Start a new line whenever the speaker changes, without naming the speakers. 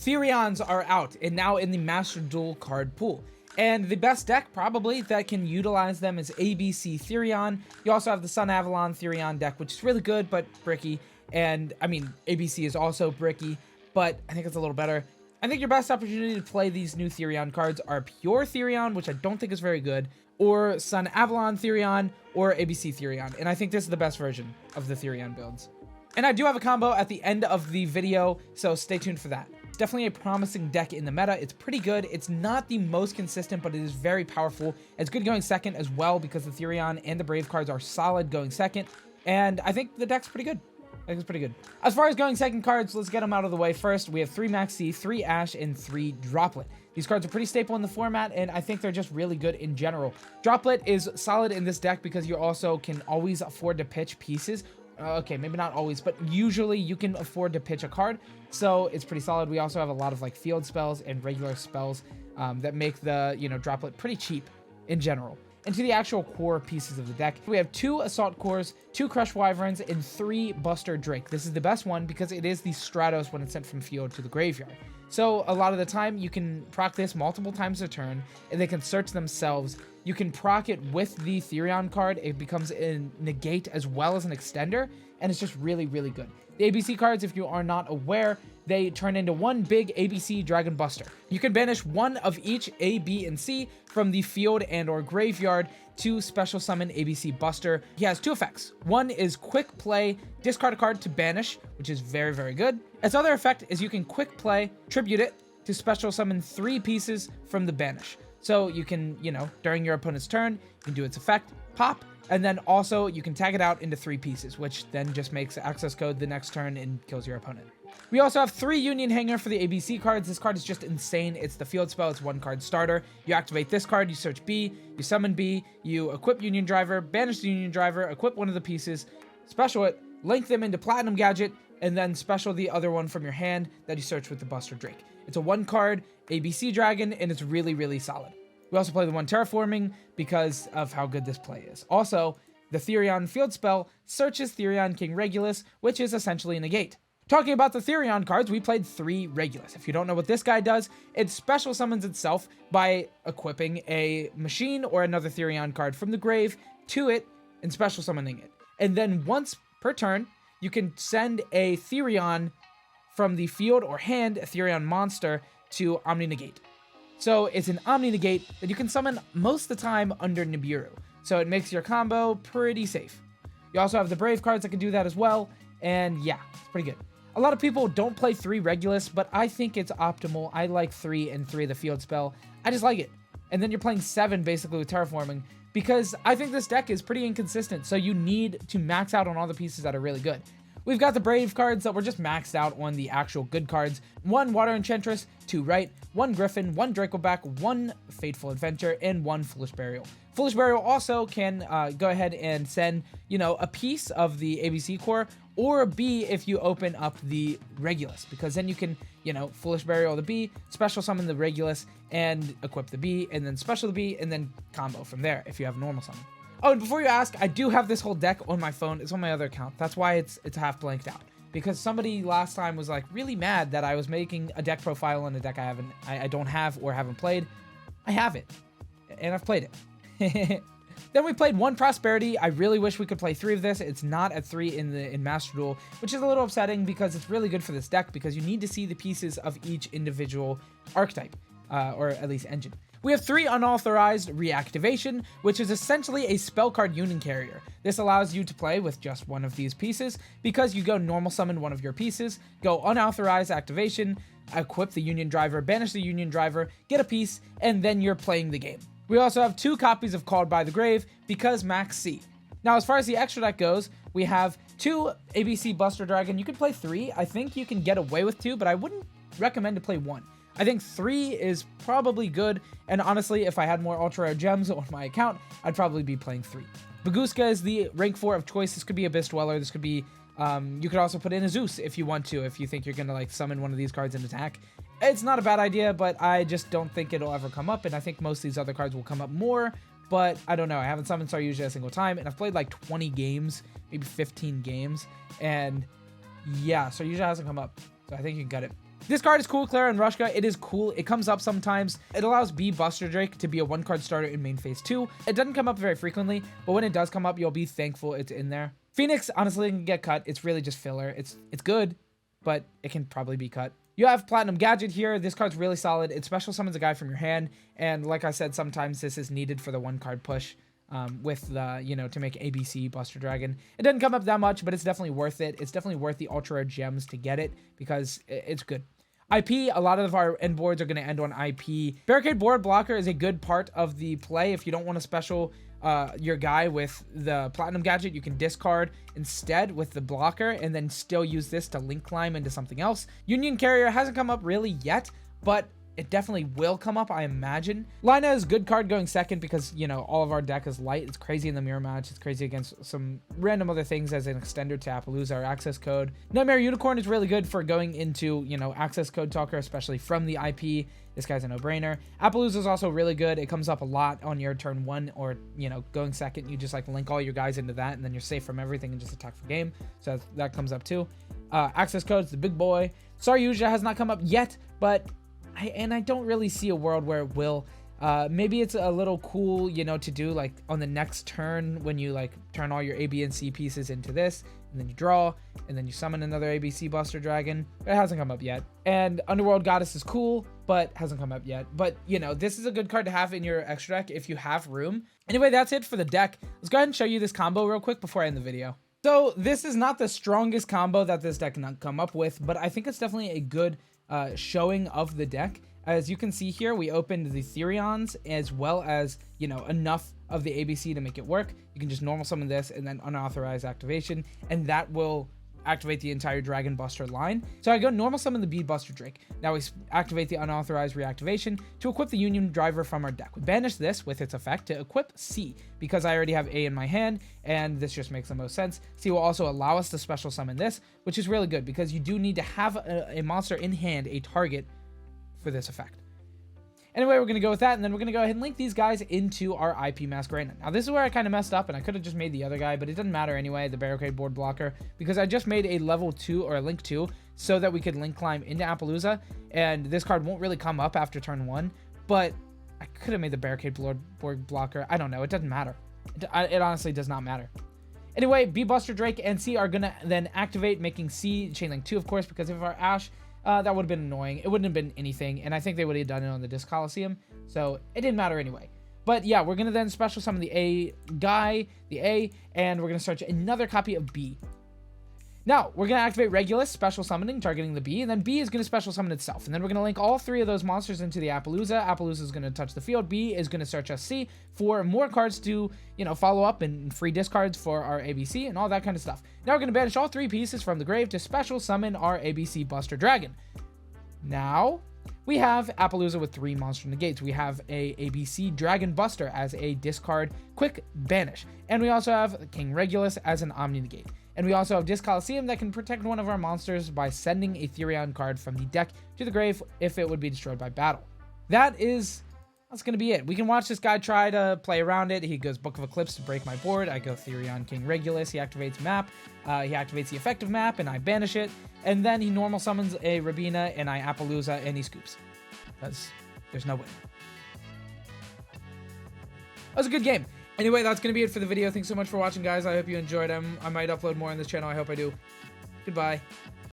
Therions are out and now in the Master Duel card pool. And the best deck probably that can utilize them is ABC Therion. You also have the Sun Avalon Therion deck, which is really good, but bricky. And I mean, ABC is also bricky, but I think it's a little better. I think your best opportunity to play these new Therion cards are Pure Therion, which I don't think is very good, or Sun Avalon Therion, or ABC Therion. And I think this is the best version of the Therion builds. And I do have a combo at the end of the video, so stay tuned for that. It's definitely a promising deck in the meta. It's pretty good. It's not the most consistent, but it is very powerful. It's good going second as well because the Therion and the Brave cards are solid going second. And I think the deck's pretty good. I think it's pretty good. As far as going second cards, let's get them out of the way first. We have 3 Maxi, 3 Ash, and 3 Droplet. These cards are pretty staple in the format, and I think they're just really good in general. Droplet is solid in this deck because you also can always afford to pitch pieces. Okay, maybe not always, but usually you can afford to pitch a card, so it's pretty solid. We also have a lot of like field spells and regular spells that make the, Droplet pretty cheap in general. And to the actual core pieces of the deck, we have 2 Assault Cores, 2 Crush Wyverns, and 3 Buster Drake. This is the best one because it is the Stratos when it's sent from field to the graveyard. So a lot of the time, you can proc this multiple times a turn, and they can search themselves. You can proc it with the Therion card. It becomes a negate as well as an extender, and it's just really, really good. The ABC cards, if you are not aware, they turn into one big ABC Dragon Buster. You can banish one of each A, B, and C from the field and or graveyard to special summon ABC Buster. He has 2 effects. One is quick play, discard a card to banish, which is very, very good. Its other effect is you can quick play, tribute it to special summon 3 pieces from the banish. So you can, during your opponent's turn, you can do its effect, pop, and then also you can tag it out into 3 pieces, which then just makes access code the next turn and kills your opponent. We also have 3 Union Hanger for the ABC cards. This card is just insane. It's the field spell. It's 1 card starter. You activate this card, you search B, you summon B, you equip Union Driver, banish the Union Driver, equip one of the pieces, special it, link them into Platinum Gadget, and then special the other one from your hand that you search with the Buster Drake. It's a 1 card ABC Dragon, and it's really, really solid. We also play the 1 Terraforming because of how good this play is. Also, the Therion field spell searches Therion King Regulus, which is essentially a negate. Talking about the Therion cards, we played 3 Regulus. If you don't know what this guy does, it special summons itself by equipping a machine or another Therion card from the grave to it and special summoning it. And then once per turn, you can send a Therion from the field or hand, a Therion monster, to Omni Negate. So it's an Omni Negate that you can summon most of the time under Nibiru. So it makes your combo pretty safe. You also have the Brave cards that can do that as well. And yeah, it's pretty good. A lot of people don't play 3 Regulus, but I think it's optimal. I like 3 and 3 of the field spell. I just like it. And then you're playing 7 basically with Terraforming because I think this deck is pretty inconsistent. So you need to max out on all the pieces that are really good. We've got the Brave cards that were just maxed out on the actual good cards. 1 Water Enchantress, 2 Right, 1 Griffin, 1 Dracoback, 1 Fateful Adventure, and 1 Foolish Burial. Foolish Burial also can go ahead and send, a piece of the ABC core, or B if you open up the Regulus, because then you can, Foolish Burial the B, special summon the Regulus, and equip the B, and then special the B, and then combo from there if you have normal summon. Oh, and before you ask, I do have this whole deck on my phone. It's on my other account. That's why it's half blanked out. Because somebody last time was like really mad that I was making a deck profile on a deck I don't have or haven't played. I have it, and I've played it. Then we played 1 Prosperity. I really wish we could play 3 of this. It's not at 3 in Master Duel, which is a little upsetting because it's really good for this deck because you need to see the pieces of each individual archetype, or at least engine. We have 3 Unauthorized Reactivation, which is essentially a spell card Union Carrier. This allows you to play with just one of these pieces because you go normal summon one of your pieces, go Unauthorized Activation, equip the Union Driver, banish the Union Driver, get a piece, and then you're playing the game. We also have 2 copies of Called by the Grave because Max C. Now, as far as the extra deck goes, we have 2 ABC Buster Dragon. You can play 3. I think you can get away with 2, but I wouldn't recommend to play 1. I think 3 is probably good, and honestly, if I had more ultra rare gems on my account, I'd probably be playing 3. Baguska is the rank 4 of choice. This could be Abyss Dweller. This could be, you could also put in a Zeus if you want to, if you think you're going to summon one of these cards and attack. It's not a bad idea, but I just don't think it'll ever come up, and I think most of these other cards will come up more, but I don't know. I haven't summoned Saryuja a single time, and I've played 20 games, maybe 15 games, and yeah, Saryuja hasn't come up, so I think you can gut it. This card is cool, Clara and Rushka. It is cool. It comes up sometimes. It allows B Buster Drake to be a 1-card starter in main phase 2. It doesn't come up very frequently, but when it does come up, you'll be thankful it's in there. Phoenix, honestly, can get cut. It's really just filler. It's good, but it can probably be cut. You have Platinum Gadget here. This card's really solid. It special summons a guy from your hand, and like I said, sometimes this is needed for the 1-card push. With the, to make ABC Buster Dragon. It doesn't come up that much, but it's definitely worth it. It's definitely worth the ultra rare gems to get it because it's good. IP, a lot of our end boards are going to end on IP. Barricade Board Blocker is a good part of the play. If you don't want to special your guy with the Platinum Gadget, you can discard instead with the blocker and then still use this to link climb into something else. Union Carrier hasn't come up really yet, but it definitely will come up, I imagine. Lina is a good card going second because, all of our deck is light. It's crazy in the mirror match. It's crazy against some random other things as an extender to Appaloosa or access code. Nightmare Unicorn is really good for going into, access code talker, especially from the IP. This guy's a no-brainer. Appaloosa is also really good. It comes up a lot on your turn 1 or, going second. You just link all your guys into that and then you're safe from everything and just attack for game. So that comes up too. Access code's the big boy. Saryuja has not come up yet, but I don't really see a world where it will. Maybe it's a little cool, to do on the next turn when you turn all your A, B, and C pieces into this, and then you draw, and then you summon another ABC Buster Dragon. But it hasn't come up yet. And Underworld Goddess is cool, but hasn't come up yet. But, this is a good card to have in your extra deck if you have room. Anyway, that's it for the deck. Let's go ahead and show you this combo real quick before I end the video. So this is not the strongest combo that this deck can come up with, but I think it's definitely a good showing of the deck. As you can see here, we opened the Therions as well as, enough of the ABC to make it work. You can just normal summon this and then unauthorized activation, and that will activate the entire Dragon Buster line. So I go normal summon the Bead Buster Drake. Now we activate the unauthorized reactivation to equip the Union Driver from our deck. We banish this with its effect to equip C because I already have A in my hand, and this just makes the most sense. C will also allow us to special summon this, which is really good because you do need to have a monster in hand, a target, for this effect. Anyway, we're going to go with that, and then we're going to go ahead and link these guys into our IP Masquerade. Now, this is where I kind of messed up, and I could have just made the other guy, but it doesn't matter anyway, the Barricade Board Blocker, because I just made a level 2 or a link 2 so that we could link climb into Appaloosa, and this card won't really come up after turn 1, but I could have made the Barricade Board Blocker. I don't know. It doesn't matter. It honestly does not matter. Anyway, B Buster Drake and C are going to then activate, making C Chainlink 2, of course, because of our Ash. That would have been annoying. It wouldn't have been anything, and I think they would have done it on the Disc Coliseum, so it didn't matter anyway. But yeah, we're going to then special summon the A guy, the A, and we're going to search another copy of B. Now, we're going to activate Regulus, special summoning, targeting the B, and then B is going to special summon itself. And then we're going to link all 3 of those monsters into the Appaloosa. Appaloosa is going to touch the field. B is going to search SC for more cards to, follow up and free discards for our ABC and all that kind of stuff. Now we're going to banish all 3 pieces from the grave to special summon our ABC Buster Dragon. Now, we have Appaloosa with 3 monster negates. We have a ABC Dragon Buster as a discard quick banish. And we also have King Regulus as an Omni negate. And we also have Disc Coliseum that can protect one of our monsters by sending a Therion card from the deck to the grave if it would be destroyed by battle. That's going to be it. We can watch this guy try to play around it. He goes Book of Eclipse to break my board. I go Therion King Regulus. He activates map. He activates the effective map, and I banish it. And then he normal summons a Rabina, and I Appaloosa, and he scoops. Because there's no way. That was a good game. Anyway, that's going to be it for the video. Thanks so much for watching, guys. I hope you enjoyed them. I might upload more on this channel. I hope I do. Goodbye.